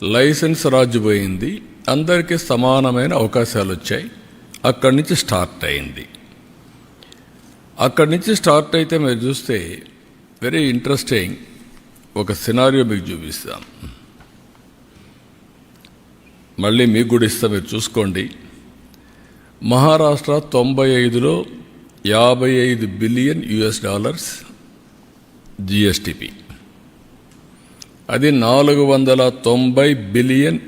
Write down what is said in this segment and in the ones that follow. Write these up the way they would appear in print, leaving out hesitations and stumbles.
Licence రాజు పోయింది, అందరికీ సమానమైన అవకాశాలు వచ్చాయి. అక్కడి నుంచి స్టార్ట్ అయింది. అక్కడి నుంచి స్టార్ట్ అయితే మీరు చూస్తే వెరీ ఇంట్రెస్టింగ్ ఒక సినారియో మీకు చూపిస్తాం. మళ్ళీ మీకు కూడా ఇస్తాం, మీరు చూసుకోండి. మహారాష్ట్ర 95లో $55 బిలియన్ జిఎస్టిపి, అది $490 బిలియన్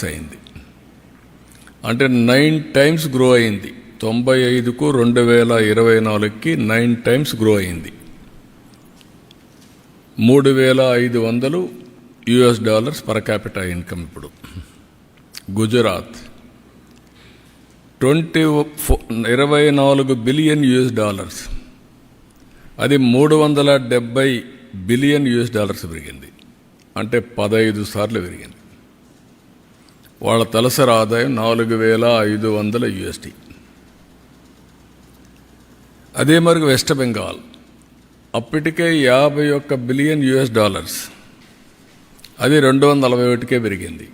అయింది. అంటే 9 టైమ్స్ గ్రో అయింది. 95కు 2024కి 9 టైమ్స్ గ్రో అయింది. $3,500 పర్ క్యాపిటల్ ఇన్కమ్. ఇప్పుడు గుజరాత్ 24 బిలియన్ అది $370 బిలియన్ పెరిగింది. అంటే 15 సార్లు పెరిగింది. వాళ్ళ తలసరి ఆదాయం $4,500. అదే మరి వెస్ట్ బెంగాల్ అప్పటికే $51 బిలియన్, అది 241కే పెరిగింది.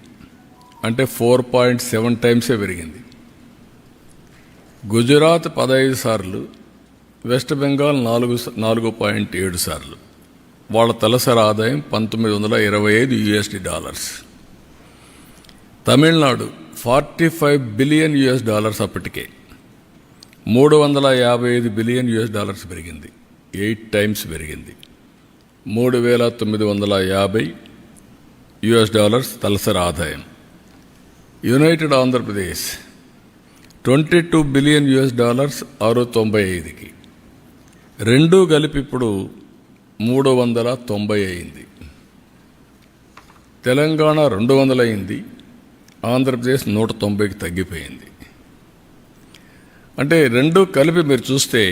అంటే 4.7 టైమ్సే పెరిగింది. గుజరాత్ 15 సార్లు, వెస్ట్ బెంగాల్ 4.7 సార్లు. వాళ్ళ తలసరి ఆదాయం $1,925. తమిళనాడు 45 బిలియన్ అప్పటికే, $355 బిలియన్ పెరిగింది. 8 టైమ్స్ పెరిగింది. $3,950 తలసరి ఆదాయం. యునైటెడ్ ఆంధ్రప్రదేశ్ 22 బిలియన్ $695కి, రెండూ కలిపి ఇప్పుడు 390 అయింది. తెలంగాణ 200 అయింది. ఆంధ్రప్రదేశ్ 190కి తగ్గిపోయింది. అంటే రెండు కలిపి మీరు చూస్తే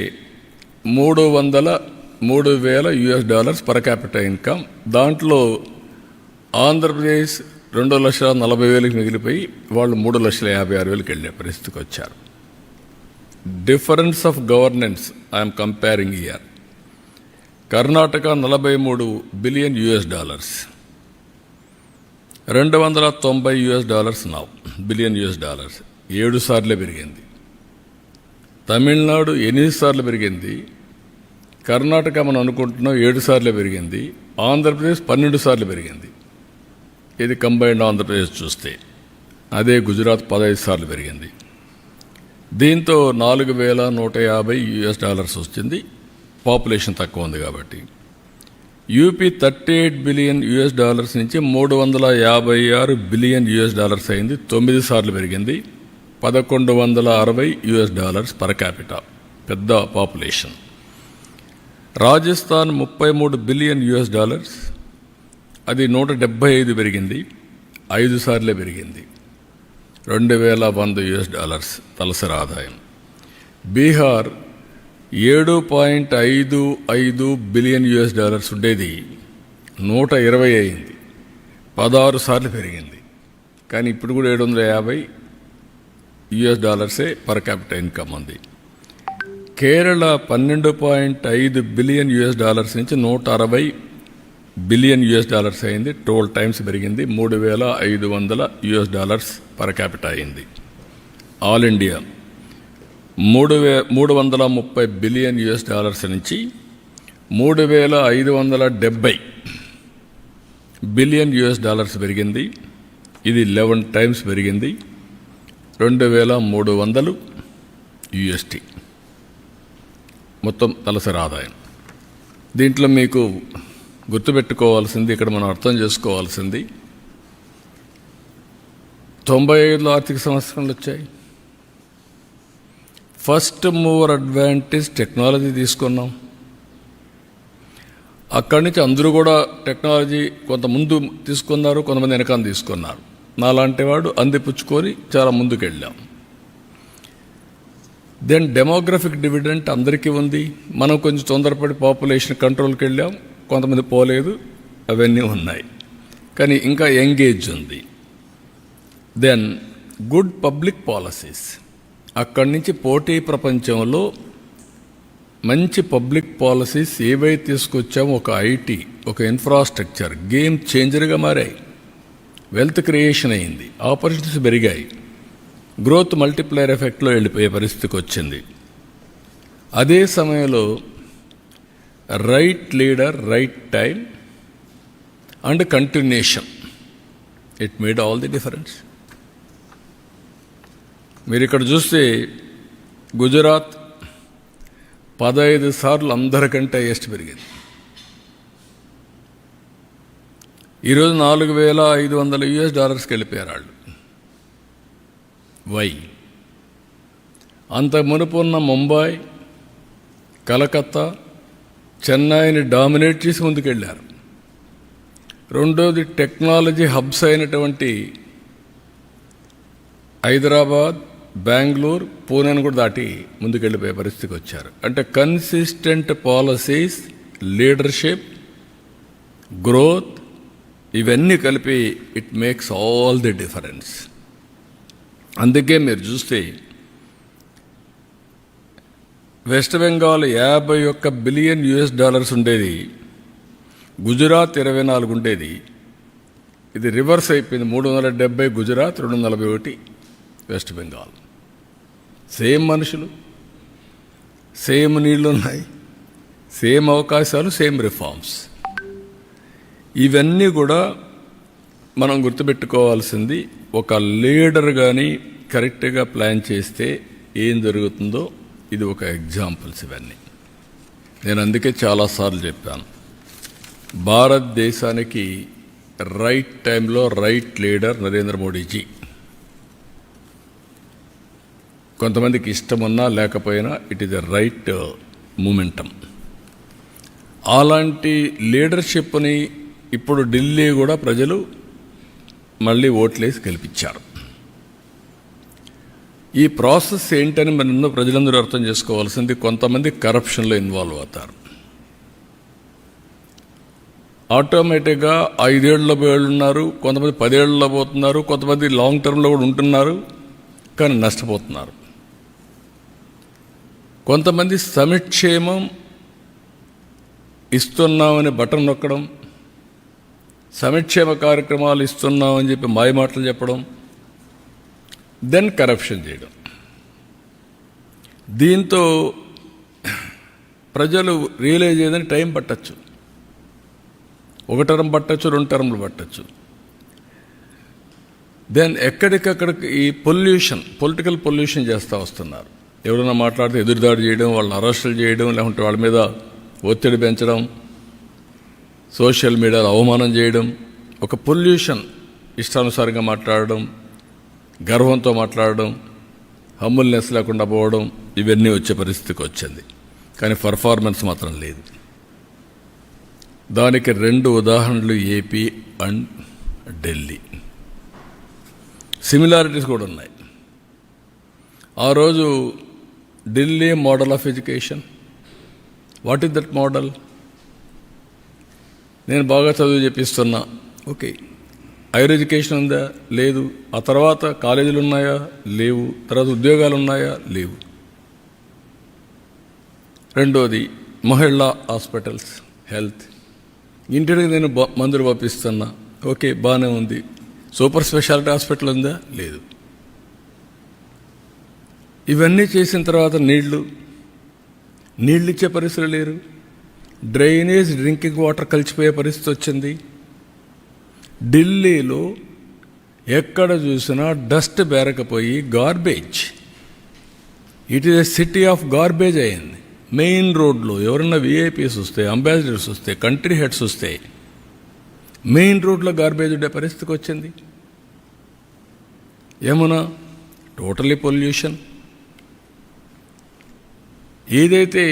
$3,000 పర్ క్యాపిటల్ ఇన్కమ్. దాంట్లో ఆంధ్రప్రదేశ్ 2,40,000కి మిగిలిపోయి వాళ్ళు 3,56,000కి వెళ్ళే పరిస్థితికి వచ్చారు. Difference of governance I'm comparing year. Karnataka 43 billion $290 now billion 7 సార్లే పెరిగింది. తమిళనాడు 8 సార్లు పెరిగింది. కర్ణాటక మనం అనుకుంటున్నాం 7 సార్లే పెరిగింది. ఆంధ్రప్రదేశ్ 12 సార్లు పెరిగింది. ఇది కంబైన్డ్ ఆంధ్రప్రదేశ్ చూస్తే. అదే గుజరాత్ 15 సార్లు పెరిగింది. దీంతో $4,150 వచ్చింది. పాపులేషన్ తక్కువ ఉంది కాబట్టి. యూపీ 38 బిలియన్ నుంచి $356 బిలియన్ అయింది. 9 సార్లు పెరిగింది. $1,160 పర్ క్యాపిటల్, పెద్ద పాపులేషన్. రాజస్థాన్ 33 బిలియన్ అది 175 పెరిగింది. 5 సార్లే పెరిగింది. $2,100 తలసరి ఆదాయం. బీహార్ 7.55 బిలియన్ ఉండేది 120 అయింది. 16 సార్లు పెరిగింది. కానీ ఇప్పుడు కూడా $750 పర్ క్యాపిటల్ ఇన్కమ్ ఉంది. కేరళ 12.5 బిలియన్ నుంచి 160 బిలియన్ అయింది. 12 టైమ్స్ పెరిగింది. $3,500 పర్ క్యాపిటల్ అయింది. ఆల్ ఇండియా 330 బిలియన్ నుంచి $3,570 బిలియన్ పెరిగింది. ఇది 11 టైమ్స్ పెరిగింది. $2,300 మొత్తం తలసరి ఆదాయం. దీంట్లో మీకు గుర్తుపెట్టుకోవాల్సింది, ఇక్కడ మనం అర్థం చేసుకోవాల్సింది, 95లో ఆర్థిక సంస్కరణలు వచ్చాయి. ఫస్ట్ మూవర్ అడ్వాంటేజ్ టెక్నాలజీ తీసుకున్నాం. అక్కడి నుంచి అందరూ కూడా టెక్నాలజీ కొంత ముందు తీసుకున్నారు, కొంతమంది వెనకాల తీసుకున్నారు. నాలాంటి వాడు అందిపుచ్చుకొని చాలా ముందుకు వెళ్ళాం. దెన్ డెమోగ్రఫిక్ డివిడెంట్ అందరికీ ఉంది. మనం కొంచెం తొందరపడి పాపులేషన్ కంట్రోల్కి వెళ్ళాం, కొంతమంది పోలేదు, అవన్నీ ఉన్నాయి. కానీ ఇంకా ఎంగేజ్ ఉంది. Then good public policies. అక్కడి నుంచి పోటీ ప్రపంచంలో మంచి పబ్లిక్ పాలసీస్ ఏవైతే తీసుకొచ్చామో, ఒక ఐటీ, ఒక ఇన్ఫ్రాస్ట్రక్చర్ గేమ్ చేంజర్గా మారాయి. వెల్త్ క్రియేషన్ అయింది, ఆపర్చునిటీస్ పెరిగాయి, గ్రోత్ మల్టిప్లైయర్ ఎఫెక్ట్లో వెళ్ళిపోయే పరిస్థితికి వచ్చింది. అదే సమయంలో right leader, right time and continuation, it made all the difference. మీరు ఇక్కడ చూస్తే గుజరాత్ 15 సార్లు అందరికంటే హైయెస్ట్ పెరిగింది. ఈరోజు $4,500 వెళ్ళిపోయారు వాళ్ళు. వై? అంత మునుపున్న ముంబై, కలకత్తా, చెన్నైని డామినేట్ చేసి ముందుకెళ్ళారు. రెండోది టెక్నాలజీ హబ్స్ అయినటువంటి హైదరాబాద్, బెంగళూరు, పూణేను కూడా దాటి ముందుకెళ్ళిపోయే పరిస్థితికి వచ్చారు. అంటే కన్సిస్టెంట్ పాలసీస్, లీడర్షిప్, గ్రోత్, ఇవన్నీ కలిపి it makes all the difference. అందుకే మీరు చూస్తే వెస్ట్ బెంగాల్ $51 బిలియన్ ఉండేది, గుజరాత్ 24 ఉండేది. ఇది రివర్స్ అయిపోయింది. 370 గుజరాత్, 241 వెస్ట్ బెంగాల్. సేమ్ మనుషులు, సేమ్ నీళ్లు ఉన్నాయి, సేమ్ అవకాశాలు, సేమ్ రిఫార్మ్స్. ఇవన్నీ కూడా మనం గుర్తుపెట్టుకోవాల్సింది. ఒక లీడర్ కానీ కరెక్ట్గా ప్లాన్ చేస్తే ఏం జరుగుతుందో ఇది ఒక ఎగ్జాంపుల్స్. ఇవన్నీ నేను అందుకే చాలాసార్లు చెప్పాను, భారతదేశానికి రైట్ టైంలో రైట్ లీడర్ నరేంద్ర మోడీజీ. కొంతమందికి ఇష్టమున్నా లేకపోయినా it is a right momentum. అలాంటి లీడర్షిప్ని ఇప్పుడు ఢిల్లీ కూడా ప్రజలు మళ్ళీ ఓట్లేసి గెలిపించారు. ఈ ప్రాసెస్ ఏంటని మన ప్రజలందరూ అర్థం చేసుకోవాల్సింది. కొంతమంది కరప్షన్లో ఇన్వాల్వ్ అవుతారు. ఆటోమేటిక్గా 5 ఏళ్లలో ఉన్నారు, కొంతమంది 10 ఏళ్లలో పోతున్నారు, కొంతమంది లాంగ్ టర్మ్లో కూడా ఉంటున్నారు, కానీ నష్టపోతున్నారు. కొంతమంది సంక్షేమం ఇస్తున్నామని బటన్ నొక్కడం, సంక్షేమ కార్యక్రమాలు ఇస్తున్నామని చెప్పి మాయమాటలు చెప్పడం, దెన్ కరప్షన్ చేయడం. దీంతో ప్రజలు రియలైజ్ అయ్యేదని టైం పట్టచ్చు. 1 టర్మ్ పట్టచ్చు, 2 టర్మ్లు పట్టచ్చు. దెన్ ఎక్కడికక్కడికి ఈ పొలిటికల్ పొల్యూషన్ చేస్తూ వస్తున్నారు. ఎవరైనా మాట్లాడితే ఎదురుదాడి చేయడం, వాళ్ళని అరెస్టులు చేయడం, లేకుంటే వాళ్ళ మీద ఒత్తిడి పెంచడం, సోషల్ మీడియాలో అవమానం చేయడం, ఒక పొల్యూషన్, ఇష్టానుసారంగా మాట్లాడడం, గర్వంతో మాట్లాడడం, హంబుల్నెస్ లేకుండా పోవడం, ఇవన్నీ వచ్చే పరిస్థితికి వచ్చింది. కానీ పర్ఫార్మెన్స్ మాత్రం లేదు. దానికి 2 ఉదాహరణలు ఏపీ అండ్ ఢిల్లీ. సిమిలారిటీస్ కూడా ఉన్నాయి. ఆ రోజు Delhi model of education, what is that model? నేను బాగా చదువు చెప్పిస్తున్నా, ఓకే. హైయర్ ఎడ్యుకేషన్ ఉందా? లేదు. ఆ తర్వాత కాలేజీలు ఉన్నాయా? లేవు. తర్వాత ఉద్యోగాలు ఉన్నాయా? లేవు. రెండోది మహిళా హాస్పిటల్స్, హెల్త్. ఇంటికి నేను మందులు పంపిస్తున్నా, ఓకే, బాగానే ఉంది. సూపర్ స్పెషాలిటీ హాస్పిటల్ ఉందా? లేదు. ఇవన్నీ చేసిన తర్వాత నీళ్లు ఇచ్చే పరిస్థితులు లేరు. డ్రైనేజ్, డ్రింకింగ్ వాటర్ కలిసిపోయే పరిస్థితి వచ్చింది. ఢిల్లీలో ఎక్కడ చూసినా డస్ట్ బేరకపోయి garbage, it is a city of garbage అయింది. మెయిన్ రోడ్లో ఎవరన్నా విఐపీస్ వస్తే, అంబాసిడర్స్ వస్తే, కంట్రీ హెడ్స్ వస్తే మెయిన్ రోడ్లో గార్బేజ్ ఉండే పరిస్థితికి వచ్చింది. ఏమన్నా టోటలీ పొల్యూషన్. ఏదైతే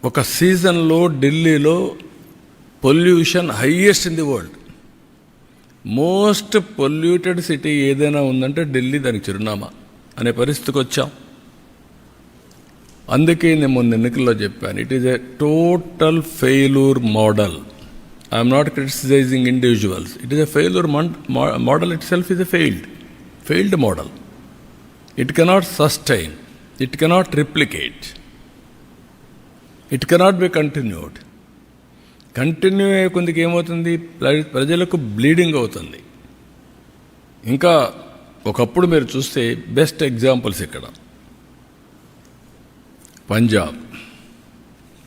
ఒక సీజన్లో ఢిల్లీలో pollution highest in the world, most polluted city ఏదైనా ఉందంటే ఢిల్లీ దానికి చిరునామా అనే పరిస్థితికి వచ్చాం. అందుకే నేను మొన్న ఎన్నికల్లో చెప్పాను, it is a total failure model. I'm not criticising individuals. It is a failure model. Itself is a failed model. It cannot sustain, it cannot replicate, it cannot be continued. Continue అయ్యే కొద్దికి ఏమవుతుంది, ప్రజలకు bleeding అవుతుంది. ఇంకా ఒకప్పుడు మీరు చూస్తే best examples ఇక్కడ పంజాబ్,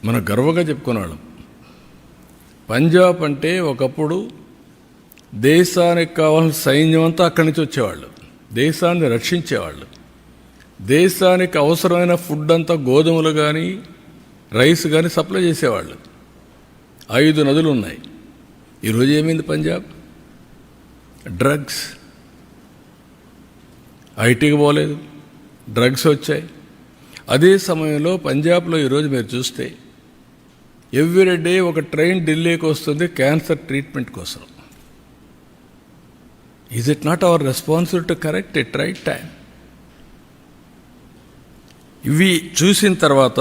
మనం గర్వంగా చెప్పుకున్నాడు. పంజాబ్ అంటే ఒకప్పుడు దేశానికి కావాల్సిన సైన్యం అంతా అక్కడి నుంచి వచ్చేవాళ్ళు, దేశాన్ని రక్షించేవాళ్ళు. దేశానికి అవసరమైన ఫుడ్ అంతా గోధుమలు కానీ రైస్ కానీ సప్లై చేసేవాళ్ళు. 5 నదులు ఉన్నాయి. ఈరోజు ఏమైంది పంజాబ్? డ్రగ్స్, ఐటీకి పోలేదు, డ్రగ్స్ వచ్చాయి. అదే సమయంలో పంజాబ్లో ఈరోజు మీరు చూస్తే ఎవ్రీ డే ఒక ట్రైన్ ఢిల్లీకి వస్తుంది క్యాన్సర్ ట్రీట్మెంట్ కోసం. Is it not our responsibility to correct it right time? ఇవి చూసిన తర్వాత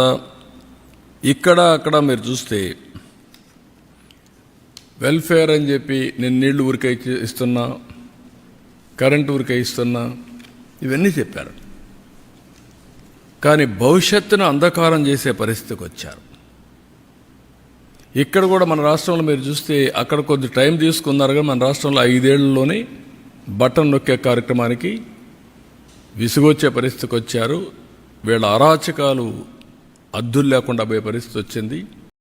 ఇక్కడ అక్కడ మీరు చూస్తే వెల్ఫేర్ అని చెప్పి నేను నీళ్లు ఊరికే ఇస్తున్నా, కరెంటు ఊరికే ఇస్తున్నా, ఇవన్నీ చెప్పారు. కానీ భవిష్యత్తును అంధకారం చేసే పరిస్థితికి వచ్చారు. ఇక్కడ కూడా మన రాష్ట్రంలో మీరు చూస్తే అక్కడ కొద్ది టైం తీసుకున్నారు, కానీ మన రాష్ట్రంలో 5 ఏళ్లలోనే బటన్ నొక్కే కార్యక్రమానికి విసుగొచ్చే పరిస్థితికి వచ్చారు. వీళ్ళ అరాచకాలు అద్దులు లేకుండా పోయే పరిస్థితి వచ్చింది.